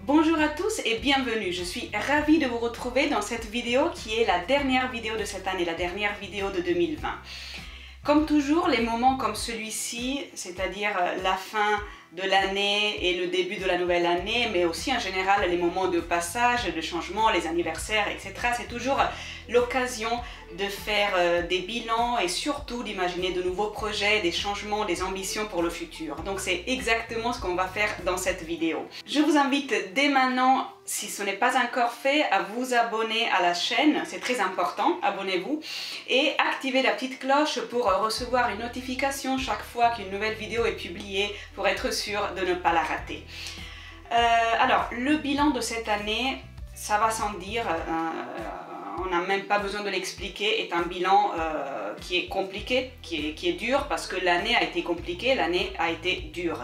Bonjour à tous et bienvenue, je suis ravie de vous retrouver dans cette vidéo qui est la dernière vidéo de cette année, la dernière vidéo de 2020. Comme toujours, les moments comme celui-ci, c'est-à-dire la fin de l'année et le début de la nouvelle année, mais aussi en général les moments de passage, de changement, les anniversaires, etc. C'est toujours l'occasion de faire des bilans et surtout d'imaginer de nouveaux projets, des changements, des ambitions pour le futur. Donc c'est exactement ce qu'on va faire dans cette vidéo. Je vous invite dès maintenant, si ce n'est pas encore fait, à vous abonner à la chaîne, c'est très important, abonnez-vous, et activez la petite cloche pour recevoir une notification chaque fois qu'une nouvelle vidéo est publiée pour être sûr de ne pas la rater. Alors, le bilan de cette année, ça va sans dire, on n'a même pas besoin de l'expliquer, est un bilan qui est compliqué, qui est dur, parce que l'année a été compliquée, l'année a été dure.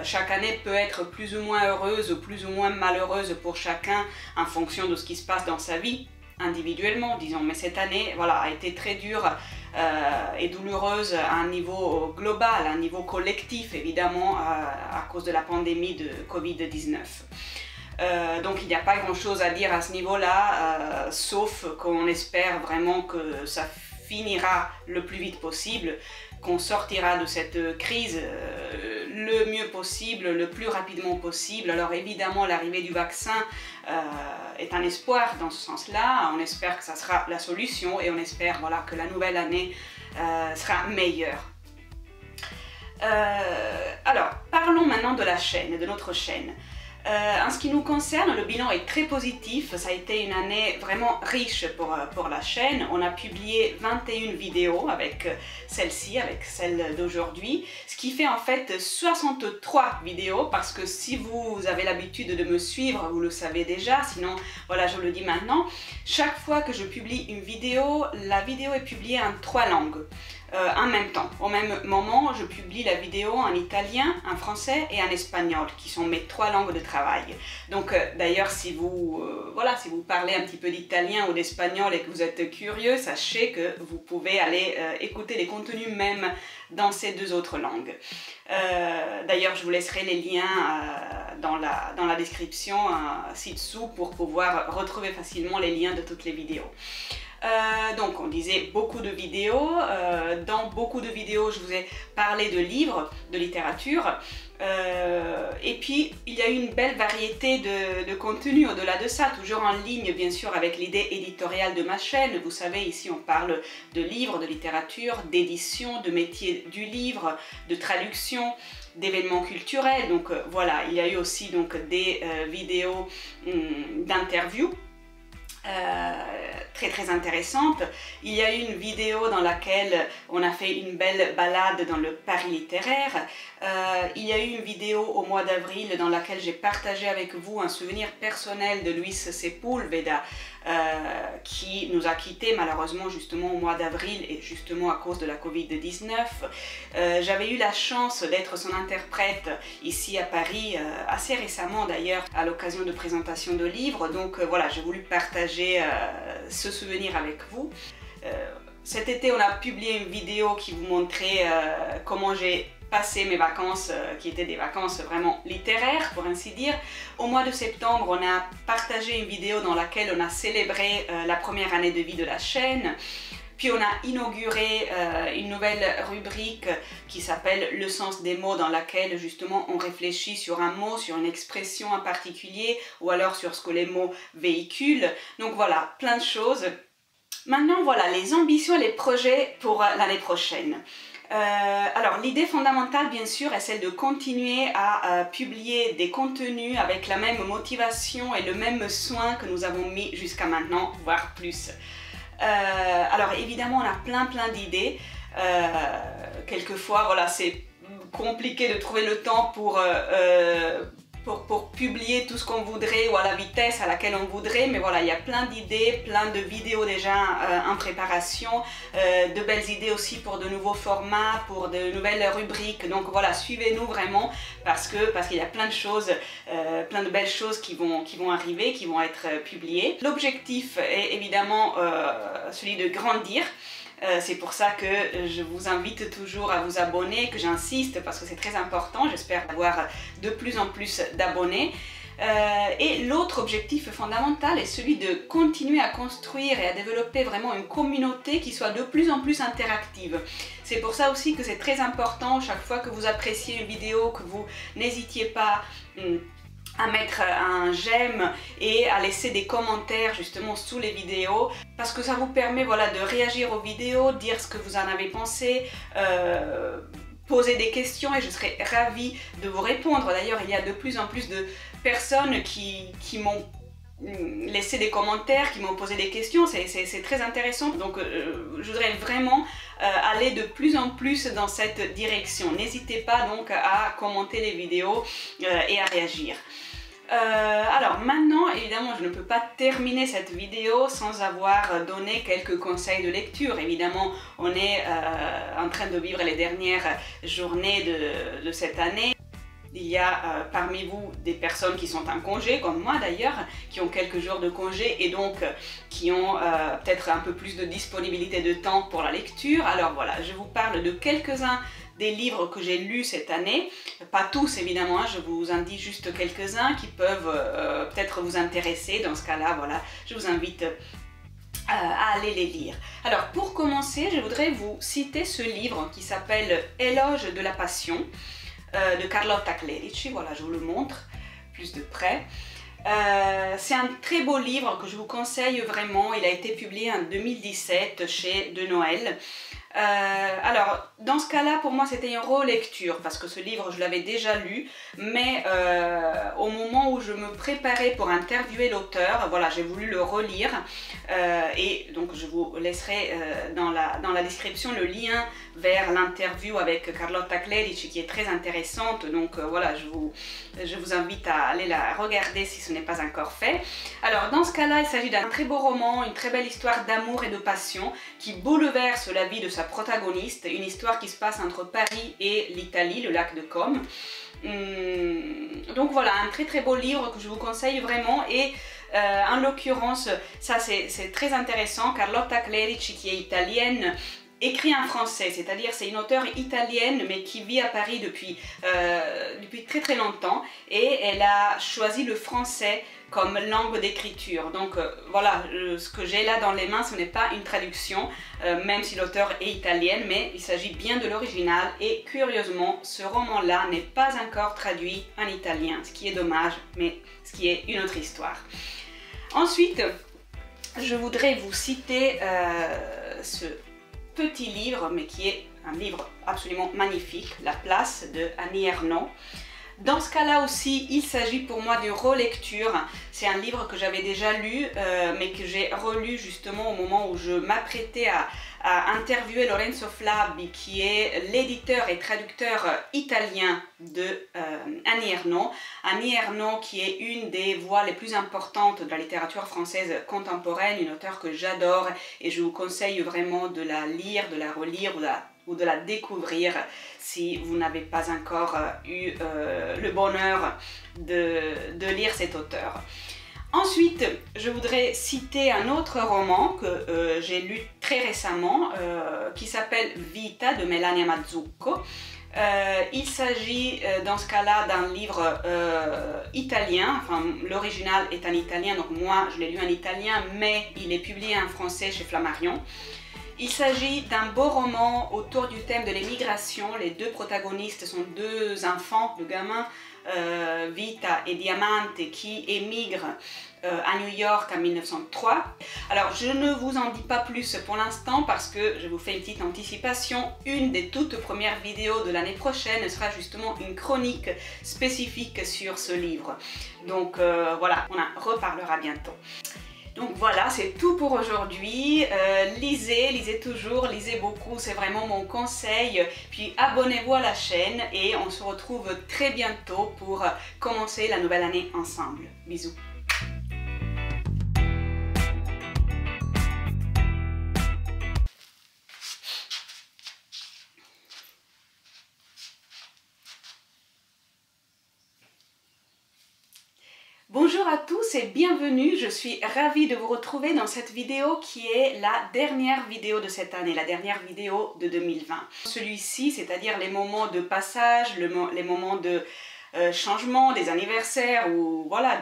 Chaque année peut être plus ou moins heureuse ou plus ou moins malheureuse pour chacun en fonction de ce qui se passe dans sa vie, individuellement disons, mais cette année voilà, a été très dure et douloureuse à un niveau global, à un niveau collectif évidemment à cause de la pandémie de Covid-19. Donc il n'y a pas grand chose à dire à ce niveau-là, sauf qu'on espère vraiment que ça finira le plus vite possible, qu'on sortira de cette crise le mieux possible, le plus rapidement possible. Alors évidemment l'arrivée du vaccin est un espoir dans ce sens-là, on espère que ça sera la solution et on espère voilà, que la nouvelle année sera meilleure. Alors parlons maintenant de la chaîne, de notre chaîne. En ce qui nous concerne, le bilan est très positif, ça a été une année vraiment riche pour la chaîne. On a publié 21 vidéos avec celle-ci, avec celle d'aujourd'hui, ce qui fait en fait 63 vidéos, parce que si vous avez l'habitude de me suivre, vous le savez déjà, sinon voilà, je le dis maintenant. Chaque fois que je publie une vidéo, la vidéo est publiée en 3 langues. En même temps, au même moment, je publie la vidéo en italien, en français et en espagnol, qui sont mes 3 langues de travail. Donc d'ailleurs, si vous parlez un petit peu d'italien ou d'espagnol et que vous êtes curieux, sachez que vous pouvez aller écouter les contenus même dans ces 2 autres langues. D'ailleurs, je vous laisserai les liens dans la description ci-dessous pour pouvoir retrouver facilement les liens de toutes les vidéos. Donc on disait beaucoup de vidéos, dans beaucoup de vidéos je vous ai parlé de livres, de littérature, et puis il y a eu une belle variété de contenus au-delà de ça, toujours en ligne bien sûr avec l'idée éditoriale de ma chaîne. Vous savez, ici on parle de livres, de littérature, d'édition, de métier du livre, de traduction, d'événements culturels. Donc voilà, il y a eu aussi donc des vidéos d'interviews très intéressante. Il y a eu une vidéo dans laquelle on a fait une belle balade dans le Paris littéraire. Il y a eu une vidéo au mois d'avril dans laquelle j'ai partagé avec vous un souvenir personnel de Luis Sepúlveda qui nous a quittés malheureusement justement au mois d'avril et justement à cause de la Covid-19. J'avais eu la chance d'être son interprète ici à Paris assez récemment d'ailleurs à l'occasion de présentation de livres, donc voilà, j'ai voulu partager ce souvenir avec vous. Cet été on a publié une vidéo qui vous montrait comment j'ai passé mes vacances, qui étaient des vacances vraiment littéraires pour ainsi dire. Au mois de septembre, on a partagé une vidéo dans laquelle on a célébré la première année de vie de la chaîne. Puis on a inauguré une nouvelle rubrique qui s'appelle Le sens des mots, dans laquelle justement on réfléchit sur un mot, sur une expression en particulier, ou alors sur ce que les mots véhiculent. Donc voilà, plein de choses. Maintenant voilà, les ambitions et les projets pour l'année prochaine. Alors l'idée fondamentale bien sûr est celle de continuer à publier des contenus avec la même motivation et le même soin que nous avons mis jusqu'à maintenant, voire plus. Alors évidemment on a plein d'idées, quelquefois voilà, c'est compliqué de trouver le temps pour publier tout ce qu'on voudrait ou à la vitesse à laquelle on voudrait, mais voilà, il y a plein d'idées, plein de vidéos déjà en préparation, de belles idées aussi pour de nouveaux formats, pour de nouvelles rubriques. Donc voilà, suivez-nous vraiment parce qu'il y a plein de choses, plein de belles choses qui vont arriver, qui vont être publiées. L'objectif est évidemment celui de grandir. C'est pour ça que je vous invite toujours à vous abonner, que j'insiste parce que c'est très important. J'espère avoir de plus en plus d'abonnés. Et l'autre objectif fondamental est celui de continuer à construire et à développer vraiment une communauté qui soit de plus en plus interactive. C'est pour ça aussi que c'est très important, chaque fois que vous appréciez une vidéo, que vous n'hésitiez pas à mettre un j'aime et à laisser des commentaires justement sous les vidéos, parce que ça vous permet voilà, de réagir aux vidéos, dire ce que vous en avez pensé, poser des questions, et je serai ravie de vous répondre. D'ailleurs, il y a de plus en plus de personnes qui m'ont laissé des commentaires, qui m'ont posé des questions, c'est très intéressant. Donc je voudrais vraiment aller de plus en plus dans cette direction. N'hésitez pas donc à commenter les vidéos et à réagir. Alors maintenant, évidemment, je ne peux pas terminer cette vidéo sans avoir donné quelques conseils de lecture. Évidemment, on est en train de vivre les dernières journées de cette année. Il y a parmi vous des personnes qui sont en congé, comme moi d'ailleurs, qui ont quelques jours de congé et donc qui ont peut-être un peu plus de disponibilité de temps pour la lecture. Alors voilà, je vous parle de quelques-uns des livres que j'ai lus cette année. Pas tous évidemment, je vous en dis juste quelques-uns qui peuvent peut-être vous intéresser. Dans ce cas-là, voilà, je vous invite à aller les lire. Alors pour commencer, je voudrais vous citer ce livre qui s'appelle Éloge de la Passion de Carlotta Clerici. Voilà, je vous le montre plus de près. C'est un très beau livre que je vous conseille vraiment. Il a été publié en 2017 chez De Noël. Alors, dans ce cas-là, pour moi, c'était une relecture parce que ce livre, je l'avais déjà lu, mais au moment où je me préparais pour interviewer l'auteur, voilà, j'ai voulu le relire et donc je vous laisserai dans la description le lien vers l'interview avec Carlotta Clerici qui est très intéressante. Donc voilà, je vous invite à aller la regarder si ce n'est pas encore fait. Alors, dans ce cas-là, il s'agit d'un très beau roman, une très belle histoire d'amour et de passion qui bouleverse la vie de sa protagoniste, une histoire qui se passe entre Paris et l'Italie, le lac de Comme. Donc voilà, un très très beau livre que je vous conseille vraiment. Et en l'occurrence, ça c'est très intéressant, Carlotta Clerici qui est italienne, écrit en français, c'est-à-dire c'est une auteure italienne mais qui vit à Paris depuis très très longtemps, et elle a choisi le français comme langue d'écriture. Donc voilà, ce que j'ai là dans les mains, ce n'est pas une traduction, même si l'auteur est italienne, mais il s'agit bien de l'original, et curieusement, ce roman-là n'est pas encore traduit en italien, ce qui est dommage, mais ce qui est une autre histoire. Ensuite, je voudrais vous citer ce petit livre, mais qui est un livre absolument magnifique, La Place de Annie Ernaux. Dans ce cas-là aussi, il s'agit pour moi d'une relecture. C'est un livre que j'avais déjà lu, mais que j'ai relu justement au moment où je m'apprêtais à interviewer Lorenzo Flabbi, qui est l'éditeur et traducteur italien de Annie Ernaux. Annie Ernaux, qui est une des voix les plus importantes de la littérature française contemporaine, une auteure que j'adore, et je vous conseille vraiment de la lire, de la relire ou de la découvrir si vous n'avez pas encore eu le bonheur de lire cet auteur. Ensuite, je voudrais citer un autre roman que j'ai lu très récemment, qui s'appelle Vita de Melania Mazzucco. Il s'agit dans ce cas-là d'un livre italien, enfin l'original est en italien, donc moi je l'ai lu en italien, mais il est publié en français chez Flammarion. Il s'agit d'un beau roman autour du thème de l'émigration. Les deux protagonistes sont deux enfants, deux gamins, Vita et Diamante, qui émigrent à New York en 1903. Alors je ne vous en dis pas plus pour l'instant parce que je vous fais une petite anticipation. Une des toutes premières vidéos de l'année prochaine sera justement une chronique spécifique sur ce livre. Donc voilà, on en reparlera bientôt. Donc voilà, c'est tout pour aujourd'hui. Lisez toujours, lisez beaucoup, c'est vraiment mon conseil. Puis abonnez-vous à la chaîne et on se retrouve très bientôt pour commencer la nouvelle année ensemble. Bisous. Bonjour à tous et bienvenue, je suis ravie de vous retrouver dans cette vidéo qui est la dernière vidéo de cette année, la dernière vidéo de 2020. Celui-ci, c'est-à-dire les moments de passage, les moments de changements, des anniversaires ou voilà,